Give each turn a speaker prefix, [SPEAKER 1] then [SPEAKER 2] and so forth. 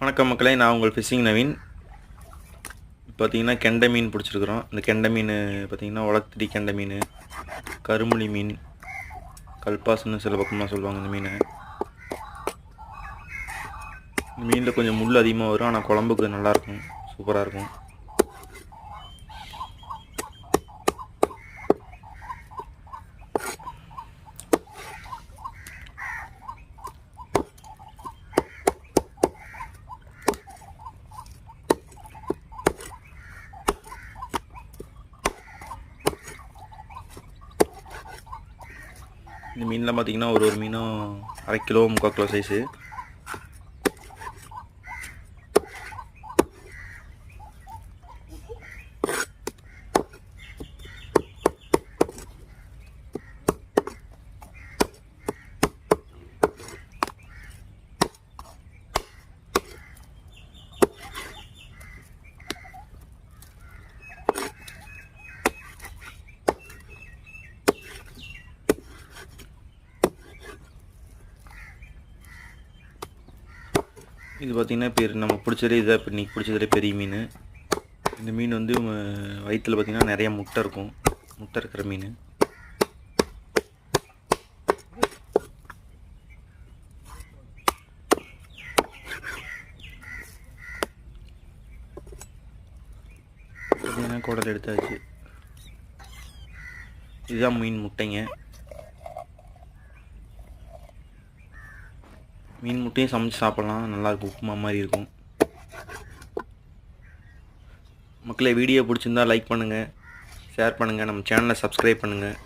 [SPEAKER 1] வணக்கம் மக்களே, நான் உங்கள் ஃபிஷிங் நவீன். பார்த்தீங்கன்னா கெண்டை மீன் பிடிச்சிருக்கிறோம். இந்த கெண்டை மீன் பார்த்தீங்கன்னா உலக்கடி கெண்டை மீன், கருமுளி மீன், கல்பாசுன்னு சில பக்கமாக சொல்லுவாங்க. இந்த மீனில் கொஞ்சம் முள் அதிகமாக வரும், ஆனால் குழம்புக்கு நல்லாயிருக்கும், சூப்பராக இருக்கும். இந்த மீன்லாம் பார்த்திங்கன்னா ஒரு மீனும் 1/2 கிலோ 3/4 கிலோ சைஸு. இது பார்த்திங்கன்னா இப்போ நம்ம பிடிச்சதே இதாக, இப்போ இன்றைக்கி பிடிச்சதுலே பெரிய மீன். இந்த மீன் வந்து வயிற்றில் பார்த்திங்கன்னா நிறையா முட்டை இருக்கும், முட்டை இருக்கிற மீன். பார்த்திங்கன்னா குடல் எடுத்தாச்சு. இதுதான் மீன் முட்டைங்க. மீன் முட்டையும் சமைச்சு சாப்பிட்லாம், நல்லாயிருக்கும், உப்புமா மாதிரி இருக்கும். மக்களே, வீடியோ பிடிச்சிருந்தா லைக் பண்ணுங்கள், ஷேர் பண்ணுங்கள், நம்ம சேனலை சப்ஸ்கிரைப் பண்ணுங்கள்.